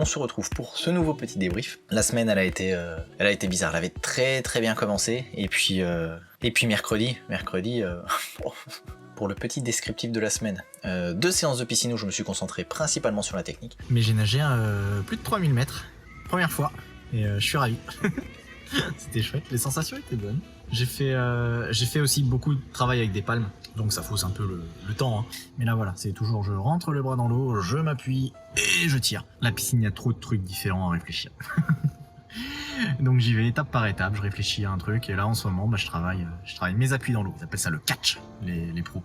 on se retrouve pour ce nouveau petit débrief. La semaine, elle a été bizarre, elle avait très bien commencé, et puis mercredi, pour le petit descriptif de la semaine. 2 séances de piscine où je me suis concentré principalement sur la technique. Mais j'ai nagé plus de 3000 mètres, première fois, et je suis ravi. C'était chouette, les sensations étaient bonnes. J'ai fait aussi beaucoup de travail avec des palmes, donc ça fausse un peu le temps. Hein. Mais là voilà, c'est toujours je rentre les bras dans l'eau, je m'appuie et je tire. La piscine, il y a trop de trucs différents à réfléchir. Donc j'y vais étape par étape, je réfléchis à un truc, et là en ce moment, je travaille mes appuis dans l'eau. Ils appellent ça le catch, les pros.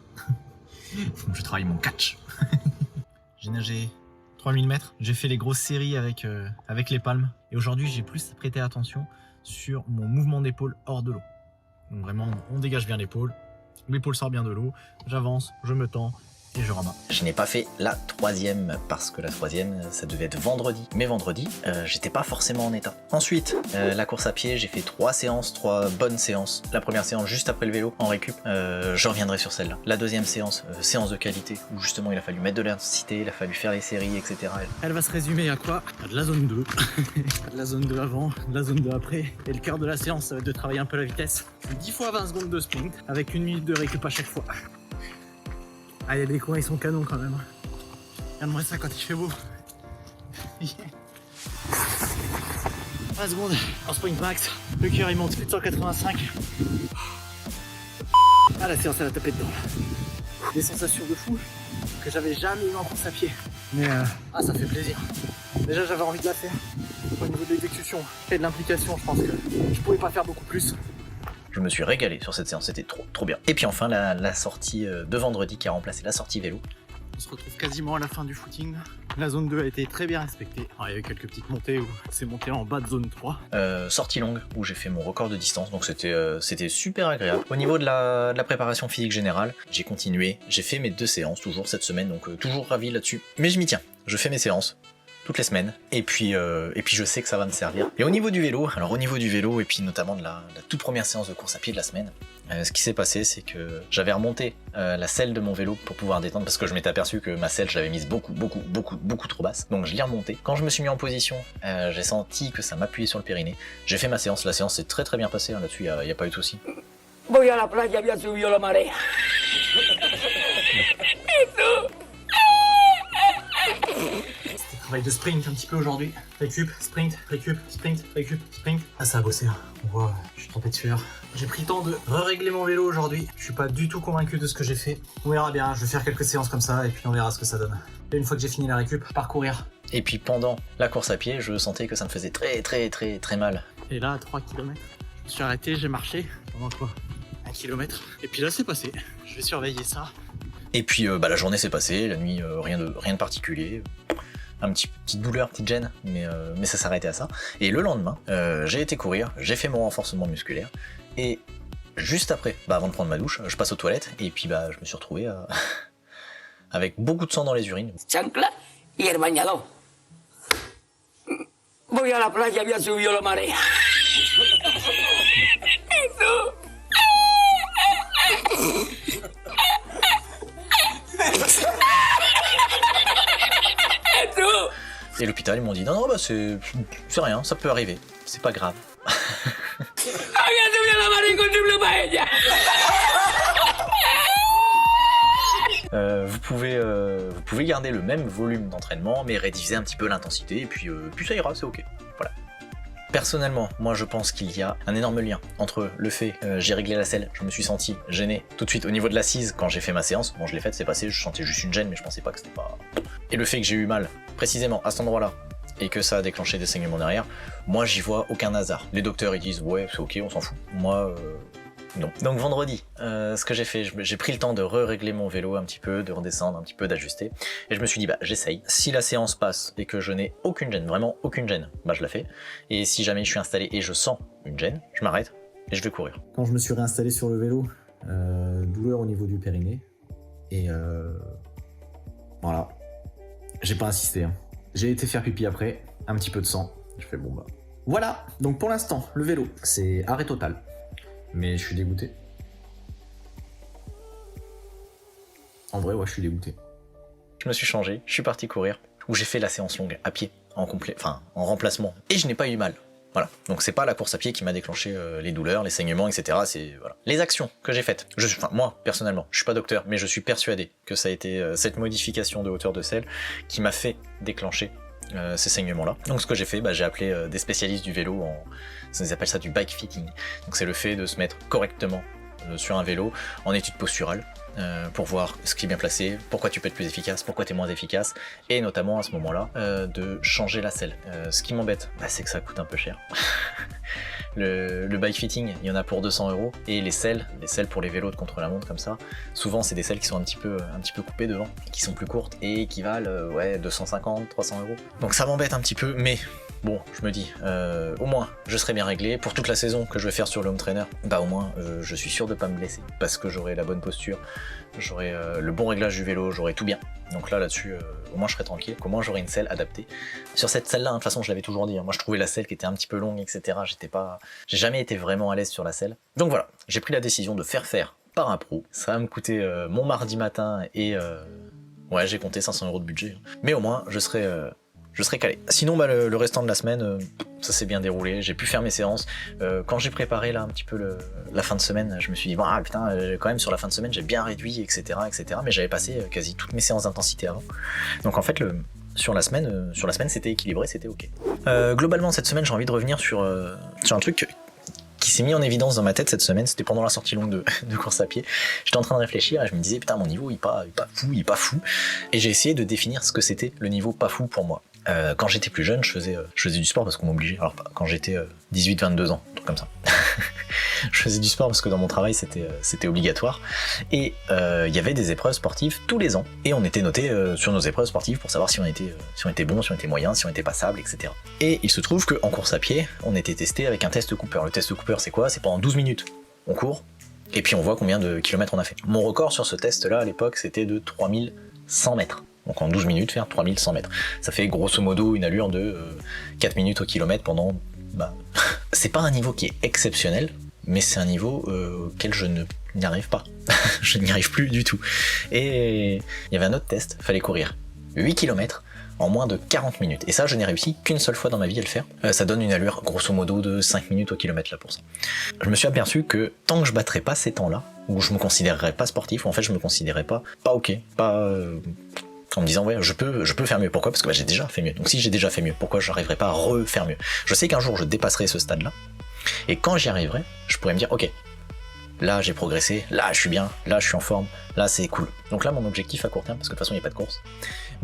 Donc je travaille mon catch. J'ai nagé 3000 mètres, j'ai fait les grosses séries avec les palmes, et aujourd'hui j'ai plus prêté attention sur mon mouvement d'épaule hors de l'eau. Donc vraiment, on dégage bien l'épaule sort bien de l'eau, j'avance, je me tends et je rabats. Je n'ai pas fait la 3e parce que la 3e, ça devait être vendredi. Mais vendredi, j'étais pas forcément en état. Ensuite, la course à pied, j'ai fait 3 séances, 3 bonnes séances. La première séance juste après le vélo, en récup. Je reviendrai sur celle-là. La deuxième séance, séance de qualité, où justement il a fallu mettre de l'intensité, il a fallu faire les séries, etc. Elle va se résumer à quoi? À de la zone 2. De la zone 2 avant, de la zone 2 après. Et le cœur de la séance, ça va être de travailler un peu la vitesse. 10 fois 20 secondes de sprint, avec 1 minute de récup à chaque fois. Ah, il y a des coins, ils sont canons quand même. Regarde-moi ça quand il fait beau. 20 secondes en sprint max. Le cœur il monte plus de 185. Ah, la séance elle a tapé dedans. Des sensations de fou que j'avais jamais eu en course à pied. Mais ça fait plaisir. Déjà j'avais envie de la faire. Au niveau de l'exécution et de l'implication, je pense que je pouvais pas faire beaucoup plus. Je me suis régalé sur cette séance, c'était trop bien. Et puis enfin la sortie de vendredi qui a remplacé la sortie vélo. On se retrouve quasiment à la fin du footing. La zone 2 a été très bien respectée. Alors, il y a eu quelques petites montées où c'est monté en bas de zone 3. Sortie longue où j'ai fait mon record de distance, donc c'était super agréable. Au niveau de la préparation physique générale, j'ai continué, j'ai fait mes 2 séances toujours cette semaine, donc toujours ravi là-dessus. Mais je m'y tiens, je fais mes séances toutes les semaines, et puis je sais que ça va me servir. Et au niveau du vélo, et puis notamment de la toute première séance de course à pied de la semaine, ce qui s'est passé, c'est que j'avais remonté la selle de mon vélo pour pouvoir détendre, parce que je m'étais aperçu que ma selle, j'avais mise beaucoup trop basse, donc je l'ai remontée. Quand je me suis mis en position, j'ai senti que ça m'appuyait sur le périnée. J'ai fait ma séance, la séance s'est très bien passée, hein, là-dessus, il n'y a pas eu de souci. Voy a la playa, había subido la marea. Travail de sprint un petit peu aujourd'hui. Récup, sprint, récup, sprint, récup, sprint. Ah, ça a bossé, hein. On voit, je suis trempé de sueur. J'ai pris le temps de régler mon vélo aujourd'hui. Je suis pas du tout convaincu de ce que j'ai fait. On verra bien, je vais faire quelques séances comme ça et puis on verra ce que ça donne. Et une fois que j'ai fini la récup, parcourir. Et puis pendant la course à pied, je sentais que ça me faisait très mal. Et là, à 3 km, je me suis arrêté, j'ai marché. Pendant quoi? 1 km. Et puis là, c'est passé. Je vais surveiller ça. Et puis la journée s'est passée, la nuit, rien de particulier. Petite douleur, petite gêne, mais ça s'arrêtait à ça. Et le lendemain, j'ai été courir, j'ai fait mon renforcement musculaire, et juste après, avant de prendre ma douche, je passe aux toilettes, et puis je me suis retrouvé avec beaucoup de sang dans les urines. Chancla y el bañador. Voy a la playa, había subido la marea. Et l'hôpital, ils m'ont dit non, c'est rien, ça peut arriver, c'est pas grave. Había subido la marea con triple paella. Vous pouvez garder le même volume d'entraînement, mais rédiviser un petit peu l'intensité, et puis ça ira, c'est ok. Voilà. Personnellement, moi je pense qu'il y a un énorme lien entre le fait, j'ai réglé la selle, je me suis senti gêné tout de suite au niveau de l'assise quand j'ai fait ma séance. Bon, je l'ai faite, c'est passé, je sentais juste une gêne, mais je pensais pas que c'était pas... Et le fait que j'ai eu mal, précisément à cet endroit-là, et que ça a déclenché des saignements derrière, moi j'y vois aucun hasard. Les docteurs ils disent ouais c'est ok, on s'en fout. Moi non. Donc vendredi, ce que j'ai fait, j'ai pris le temps de régler mon vélo un petit peu, de redescendre un petit peu, d'ajuster, et je me suis dit j'essaye. Si la séance passe et que je n'ai aucune gêne, vraiment aucune gêne, je la fais. Et si jamais je suis installé et je sens une gêne, je m'arrête et je vais courir. Quand je me suis réinstallé sur le vélo, douleur au niveau du périnée, et voilà. J'ai pas insisté, hein. J'ai été faire pipi après, un petit peu de sang. Je fais voilà. Donc pour l'instant, le vélo, c'est arrêt total. Mais je suis dégoûté. En vrai, ouais, je suis dégoûté. Je me suis changé, je suis parti courir, où j'ai fait la séance longue à pied, en remplacement, et je n'ai pas eu mal. Voilà, donc c'est pas la course à pied qui m'a déclenché les douleurs, les saignements, etc. C'est voilà. Les actions que j'ai faites. Moi, personnellement, je suis pas docteur, mais je suis persuadé que ça a été cette modification de hauteur de selle qui m'a fait déclencher ces saignements-là. Donc ce que j'ai fait, j'ai appelé des spécialistes du vélo, ils appellent ça du bike fitting. Donc c'est le fait de se mettre correctement sur un vélo en étude posturale. Pour voir ce qui est bien placé, pourquoi tu peux être plus efficace, pourquoi tu es moins efficace, et notamment à ce moment-là, de changer la selle. Ce qui m'embête, c'est que ça coûte un peu cher. Le bike fitting, il y en a pour 200 €, et les selles pour les vélos de contre-la-montre comme ça, souvent c'est des selles qui sont un petit peu coupées devant, qui sont plus courtes, et qui valent 250, 300 €. Donc ça m'embête un petit peu, mais bon, je me dis, au moins, je serai bien réglé. Pour toute la saison que je vais faire sur le home trainer, au moins, je suis sûr de pas me blesser, parce que j'aurai la bonne posture, j'aurai le bon réglage du vélo, j'aurai tout bien. Donc là-dessus, au moins je serai tranquille, au moins j'aurai une selle adaptée. Sur cette selle-là, de toute façon, je l'avais toujours dit, moi je trouvais la selle qui était un petit peu longue, etc. J'ai jamais été vraiment à l'aise sur la selle. Donc voilà, j'ai pris la décision de faire par un pro. Ça va me coûter mon mardi matin, et j'ai compté 500 € de budget. Mais au moins, je serai calé. Sinon, le restant de la semaine, ça s'est bien déroulé. J'ai pu faire mes séances. Quand j'ai préparé là un petit peu la fin de semaine, je me suis dit, quand même sur la fin de semaine, j'ai bien réduit, etc. Mais j'avais passé quasi toutes mes séances d'intensité avant. Donc en fait, sur la semaine, c'était équilibré, c'était ok. Globalement, cette semaine, j'ai envie de revenir sur un truc qui s'est mis en évidence dans ma tête cette semaine. C'était pendant la sortie longue de course à pied. J'étais en train de réfléchir et je me disais, putain, mon niveau, il est pas fou. Et j'ai essayé de définir ce que c'était le niveau pas fou pour moi. Quand j'étais plus jeune, je faisais du sport parce qu'on m'obligeait. Alors quand j'étais 18-22 ans, un truc comme ça. Je faisais du sport parce que dans mon travail c'était obligatoire. Et il y avait des épreuves sportives tous les ans. Et on était noté sur nos épreuves sportives pour savoir si on était bon, si on était moyen, si on était passable, etc. Et il se trouve qu'en course à pied, on était testé avec un test Cooper. Le test Cooper, c'est quoi? C'est pendant 12 minutes. On court, et puis on voit combien de kilomètres on a fait. Mon record sur ce test-là à l'époque, c'était de 3100 mètres. Donc en 12 minutes, faire 3100 mètres. Ça fait grosso modo une allure de 4 minutes au kilomètre pendant... C'est pas un niveau qui est exceptionnel, mais c'est un niveau auquel je n'y arrive pas. Je n'y arrive plus du tout. Et il y avait un autre test, fallait courir 8 km en moins de 40 minutes. Et ça, je n'ai réussi qu'une seule fois dans ma vie à le faire. Ça donne une allure grosso modo de 5 minutes au kilomètre là pour ça. Je me suis aperçu que tant que je battrais pas ces temps-là, où je me considérerais pas sportif, ou en fait je me considérais pas ok, en me disant je peux faire mieux. Pourquoi? Parce que j'ai déjà fait mieux. Donc si j'ai déjà fait mieux, pourquoi j'arriverai pas à refaire mieux? Je sais qu'un jour je dépasserai ce stade-là, et quand j'y arriverai, je pourrais me dire ok, là j'ai progressé, là je suis bien, là je suis en forme, là c'est cool. Donc là mon objectif à court terme, parce que de toute façon il n'y a pas de course,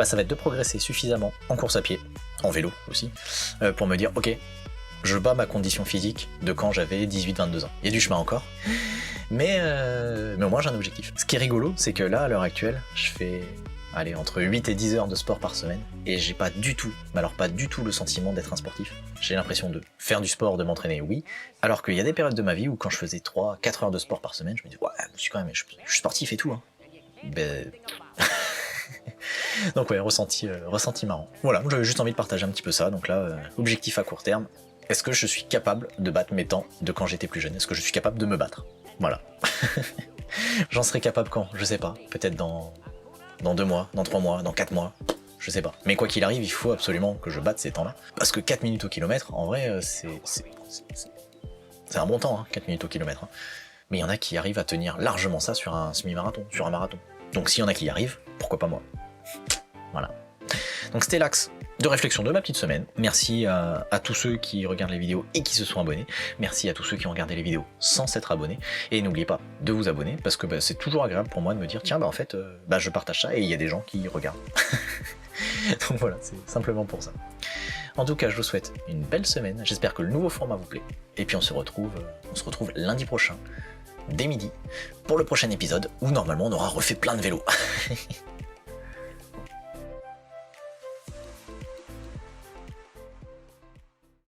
ça va être de progresser suffisamment en course à pied, en vélo aussi, pour me dire ok, je bats ma condition physique de quand j'avais 18-22 ans. Il y a du chemin encore, mais au moins j'ai un objectif. Ce qui est rigolo, c'est que là à l'heure actuelle, je fais entre 8 et 10 heures de sport par semaine, et j'ai pas du tout le sentiment d'être un sportif. J'ai l'impression de faire du sport, de m'entraîner, oui, alors qu'il y a des périodes de ma vie où quand je faisais 3-4 heures de sport par semaine, je me dis je suis sportif et tout, hein. Donc ressenti marrant. Voilà, j'avais juste envie de partager un petit peu ça. Donc là, objectif à court terme, est-ce que je suis capable de battre mes temps de quand j'étais plus jeune? Est-ce que je suis capable de me battre? Voilà. J'en serai capable quand? Je sais pas, peut-être dans 2 mois, dans 3 mois, dans 4 mois, je sais pas. Mais quoi qu'il arrive, il faut absolument que je batte ces temps-là. Parce que 4 minutes au kilomètre, en vrai, c'est un bon temps, 4 minutes au kilomètre. Mais il y en a qui arrivent à tenir largement ça sur un semi-marathon, sur un marathon. Donc s'il y en a qui y arrivent, pourquoi pas moi? Voilà. Donc c'était l'axe de réflexion de ma petite semaine. Merci à tous ceux qui regardent les vidéos et qui se sont abonnés. Merci à tous ceux qui ont regardé les vidéos sans s'être abonnés. Et n'oubliez pas de vous abonner, parce que c'est toujours agréable pour moi de me dire tiens, en fait, je partage ça et il y a des gens qui regardent. Donc voilà, c'est simplement pour ça. En tout cas, je vous souhaite une belle semaine. J'espère que le nouveau format vous plaît. Et puis on se retrouve lundi prochain, dès midi, pour le prochain épisode, où normalement on aura refait plein de vélos.